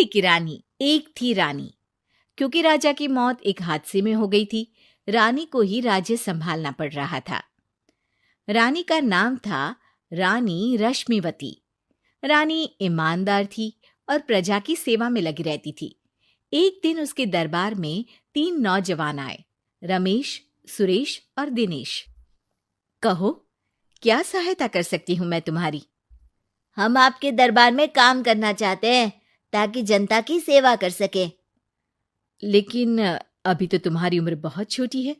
की रानी। एक थी रानी। क्योंकि राजा की मौत एक हादसे में हो गई थी, रानी को ही राज्य संभालना पड़ रहा था। रानी का नाम था रानी रश्मिवती। रानी ईमानदार थी और प्रजा की सेवा में लगी रहती थी। एक दिन उसके दरबार में 3 नौजवान आए, रमेश, सुरेश और दिनेश। कहो, क्या सहायता कर सकती हूँ मैं तुम्हारी? हम आपके दरबार में काम करना चाहते हैं ताकि जनता की सेवा कर सके। लेकिन अभी तो तुम्हारी उम्र बहुत छोटी है।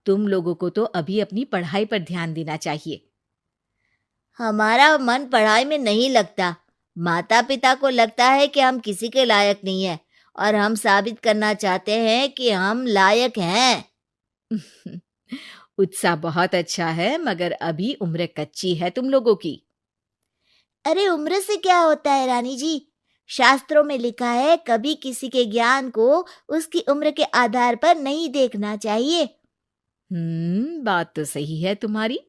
तुम लोगों को तो अभी अपनी पढ़ाई पर ध्यान देना चाहिए। हमारा मन पढ़ाई में नहीं लगता। माता पिता को लगता है कि हम किसी के लायक नहीं हैं और हम साबित करना चाहते हैं कि हम लायक हैं। उत्साह बहुत अच्छा है, मगर अभी उम्र कच्ची है तुम लोगों की। अरे उम्र से क्या होता है रानी जी? शास्त्रों में लिखा है कभी किसी के ज्ञान को उसकी उम्र के आधार पर नहीं देखना चाहिए। बात तो सही है तुम्हारी।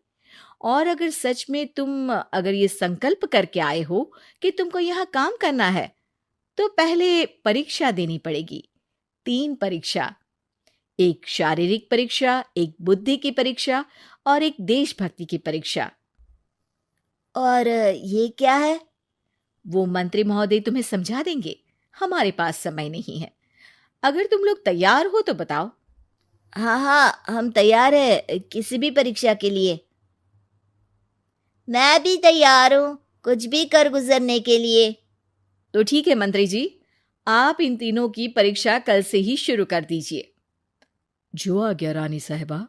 और अगर सच में तुम अगर ये संकल्प करके आए हो कि तुमको यहाँ काम करना है, तो पहले परीक्षा देनी पड़ेगी। 3 परीक्षा, एक शारीरिक परीक्षा, एक बुद्धि की परीक्षा और एक देशभक्ति की परीक्षा। और ये क्या है? वो मंत्री महोदय तुम्हें समझा देंगे। हमारे पास समय नहीं है। अगर तुम लोग तैयार हो तो बताओ। हाँ हाँ, हम तैयार है किसी भी परीक्षा के लिए। मैं भी तैयार हूँ कुछ भी कर गुजरने के लिए। तो ठीक है मंत्री जी, आप इन तीनों की परीक्षा कल से ही शुरू कर दीजिए। जो आ गया रानी साहिबा।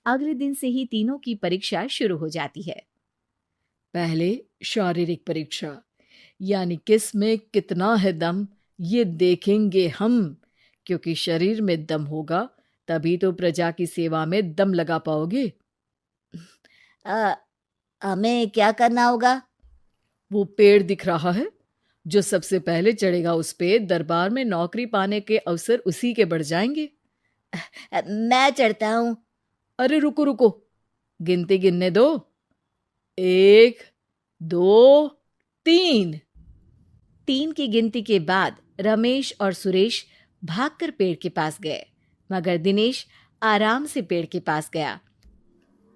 अगले दिन से ही तीनों की परीक्षा शुरू हो जाती है। पहले शारीरिक परीक्षा, यानी किस में कितना है दम, ये देखेंगे हम। क्योंकि शरीर में दम होगा तभी तो प्रजा की सेवा में दम लगा पाओगे। हमें क्या करना होगा? वो पेड़ दिख रहा है, जो सबसे पहले चढ़ेगा उस पे दरबार में नौकरी पाने के अवसर उसी के बढ़ जाएंगे। मैं चढ़ता हूँ। अरे रुको रुको, गिनती गिनने दो। 1, 2, 3। 3 की गिनती के बाद रमेश और सुरेश भागकर पेड़ के पास गए, मगर दिनेश आराम से पेड़ के पास गया।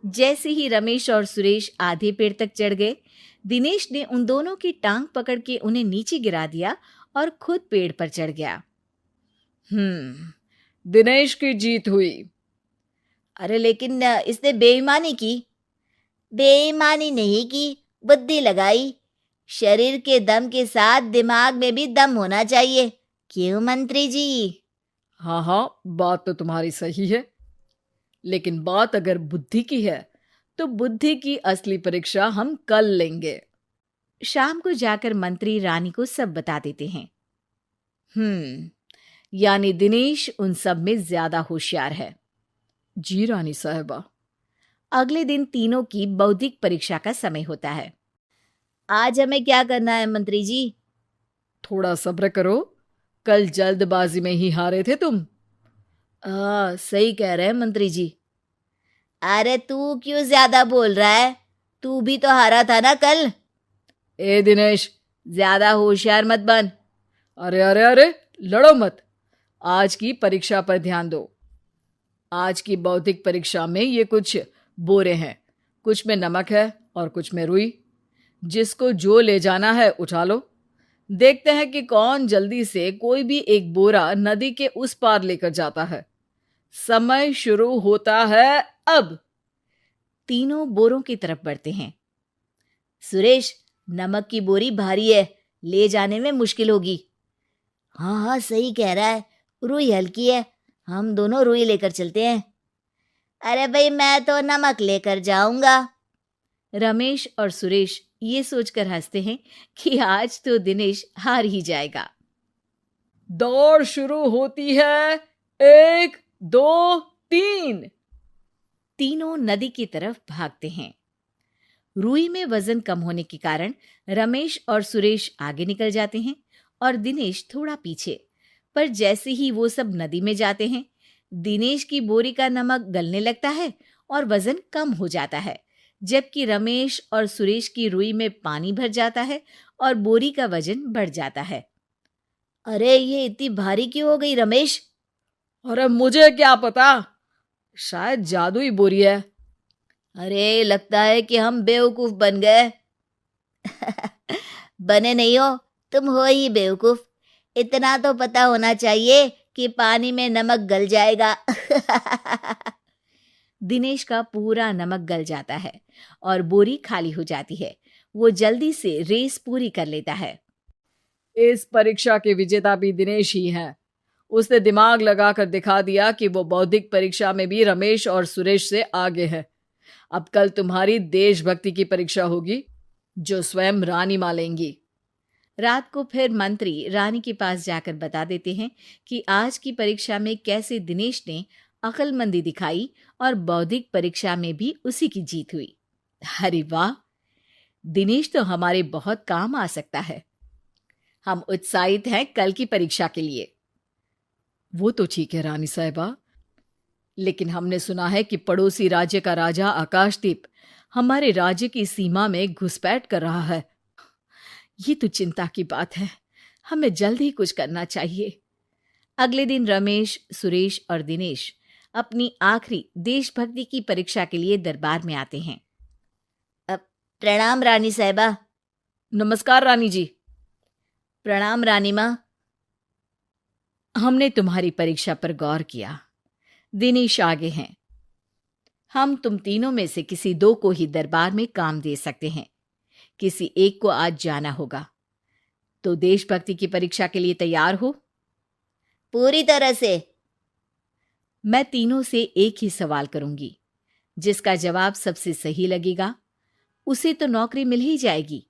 जैसे ही रमेश और सुरेश आधे पेड़ तक चढ़ गए, दिनेश ने उन दोनों की टांग पकड़ के उन्हें नीचे गिरा दिया और खुद पेड़ पर चढ़ गया। दिनेश की जीत हुई। अरे लेकिन इसने बेईमानी की। बेईमानी नहीं की, बुद्धि लगाई। शरीर के दम के साथ दिमाग में भी दम होना चाहिए। क्यों मंत्री जी? हाँ हाँ, बात तो तुम्हारी सही है, लेकिन बात अगर बुद्धि की है तो बुद्धि की असली परीक्षा हम कल लेंगे। शाम को जाकर मंत्री रानी को सब बता देते हैं। यानी दिनेश उन सब में ज्यादा होशियार है। जी रानी साहिबा। अगले दिन तीनों की बौद्धिक परीक्षा का समय होता है। आज हमें क्या करना है मंत्री जी? थोड़ा सब्र करो, कल जल्दबाजी में ही हारे थे तुम। सही कह रहे हैं मंत्री जी। अरे तू क्यों ज्यादा बोल रहा है? तू भी तो हारा था ना कल। ए दिनेश, ज्यादा होशियार मत बन। अरे अरे अरे, लड़ो मत। आज की परीक्षा पर ध्यान दो। आज की बौद्धिक परीक्षा में ये कुछ बोरे हैं, कुछ में नमक है और कुछ में रुई। जिसको जो ले जाना है उठा लो। देखते हैं कि कौन जल्दी से कोई भी एक बोरा नदी के उस पार लेकर जाता है। समय शुरू होता है अब। तीनों बोरों की तरफ बढ़ते हैं। सुरेश, नमक की बोरी भारी है, ले जाने में मुश्किल होगी। हाँ हाँ, सही कह रहा है, रुई हल्की है, हम दोनों रुई लेकर चलते हैं। अरे भाई, मैं तो नमक लेकर जाऊंगा। रमेश और सुरेश ये सोचकर हंसते हैं कि आज तो दिनेश हार ही जाएगा। दौड़ शुरू होती है। 1, 2, 3। तीनों नदी की तरफ भागते हैं। रुई में वजन कम होने के कारण रमेश और सुरेश आगे निकल जाते हैं और दिनेश थोड़ा पीछे। पर जैसे ही वो सब नदी में जाते हैं, दिनेश की बोरी का नमक गलने लगता है और वजन कम हो जाता है, जबकि रमेश और सुरेश की रुई में पानी भर जाता है और बोरी का वजन बढ़ जाता है। अरे ये इतनी भारी क्यों हो गई रमेश? अरे मुझे क्या पता, शायद जादुई बोरी है। अरे लगता है कि हम बेवकूफ बन गए। बने नहीं हो, तुम हो ही बेवकूफ। इतना तो पता होना चाहिए कि पानी में नमक गल जाएगा। दिनेश का पूरा नमक गल जाता है और बोरी खाली हो जाती है। वो जल्दी से रेस पूरी कर लेता है। इस परीक्षा के विजेता भी दिनेश ही है। उसने दिमाग लगाकर दिखा दिया कि वो बौद्धिक परीक्षा में भी रमेश और सुरेश से आगे है। अब कल तुम्हारी देशभक्ति की परीक्षा होगी, जो स्वयं रानी मां लेंगी। रात को फिर मंत्री रानी के पास जाकर बता देते हैं कि आज की परीक्षा में कैसे दिनेश ने अक्लमंदी दिखाई और बौद्धिक परीक्षा में भी उसी की जीत हुई। अरे वाह, दिनेश तो हमारे बहुत काम आ सकता है। हम उत्साहित हैं कल की परीक्षा के लिए। वो तो ठीक है रानी साहिबा, लेकिन हमने सुना है कि पड़ोसी राज्य का राजा आकाशदीप हमारे राज्य की सीमा में घुसपैठ कर रहा है। ये तो चिंता की बात है। हमें जल्द ही कुछ करना चाहिए। अगले दिन रमेश, सुरेश और दिनेश अपनी आखिरी देशभक्ति की परीक्षा के लिए दरबार में आते हैं। प्रणाम रानी साहिबा। नमस्कार रानी जी। प्रणाम रानी माँ। हमने तुम्हारी परीक्षा पर गौर किया। दिनेश आगे हैं। हम तुम तीनों में से किसी दो को ही दरबार में काम दे सकते हैं। किसी एक को आज जाना होगा। तो देशभक्ति की परीक्षा के लिए तैयार हो? पूरी तरह से। मैं तीनों से एक ही सवाल करूंगी। जिसका जवाब सबसे सही लगेगा उसे तो नौकरी मिल ही जाएगी।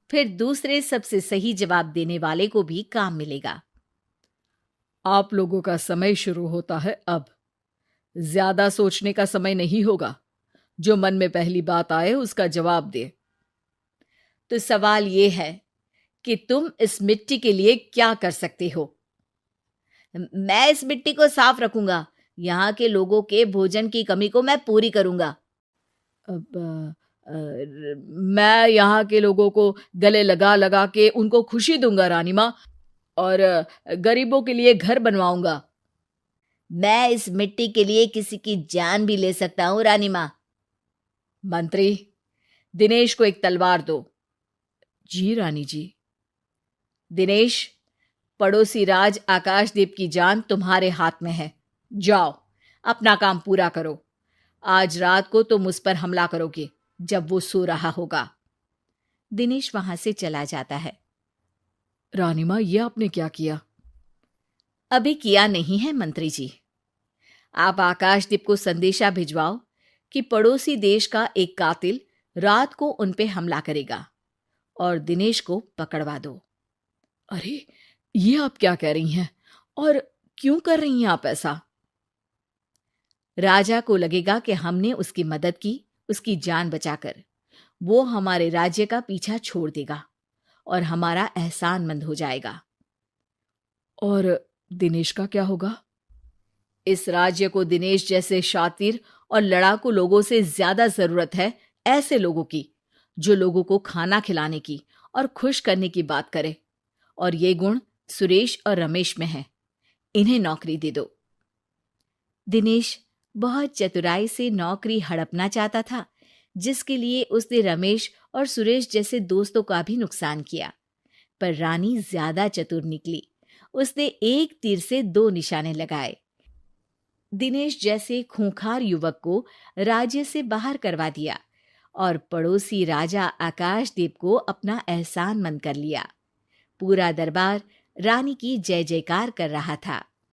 फिर दूसरे सबसे सही जवाब देने वाले को भी काम मिलेगा। आप लोगों का समय शुरू होता है अब। ज्यादा सोचने का समय नहीं होगा। जो मन में पहली बात आए उसका जवाब दे। तो सवाल यह है कि तुम इस मिट्टी के लिए क्या कर सकते हो? मैं इस मिट्टी को साफ रखूंगा। यहाँ के लोगों के भोजन की कमी को मैं पूरी करूंगा। मैं यहाँ के लोगों को गले लगा लगा के उनको खुशी दूंगा रानी माँ, और गरीबों के लिए घर बनवाऊंगा। मैं इस मिट्टी के लिए किसी की जान भी ले सकता हूँ रानी माँ। मंत्री, दिनेश को एक तलवार दो। जी रानी जी। दिनेश, पड़ोसी राज आकाशदीप की जान तुम्हारे हाथ में है। जाओ, अपना काम पूरा करो। आज रात को तुम उस पर हमला करोगे जब वो सो रहा होगा। दिनेश वहां से चला जाता है। रानी मां, ये आपने क्या किया? अभी किया नहीं है मंत्री जी। आप आकाशदीप को संदेशा भिजवाओ कि पड़ोसी देश का एक कातिल रात को उन पे हमला करेगा और दिनेश को पकड़वा दो। अरे, ये आप क्या कह रही हैं? और क्यों कर रही हैं आप ऐसा? राजा को लगेगा कि हमने उसकी मदद की, उसकी जान बचाकर। वो हमारे राज्य का पीछा छोड़ देगा और हमारा एहसानमंद हो जाएगा। और दिनेश का क्या होगा? इस राज्य को दिनेश जैसे शातिर और लड़ाकू लोगों से ज्यादा जरूरत है ऐसे लोगों की, जो लोगों को खाना खिलाने की और खुश करने की बात करे। और ये गुण सुरेश और रमेश में है। इन्हें नौकरी दे दो। दिनेश बहुत चतुराई से नौकरी हड़पना चाहता था, जिसके लिए उसने रमेश और सुरेश जैसे दोस्तों का भी नुकसान किया। पर रानी ज्यादा चतुर निकली। उसने एक तीर से दो निशाने लगाए। दिनेश जैसे खूंखार युवक को राज्य से बाहर करवा दिया और पड़ोसी राजा आकाशदीप को अपना एहसानमंद कर लिया। पूरा दरबार रानी की जय जयकार कर रहा था।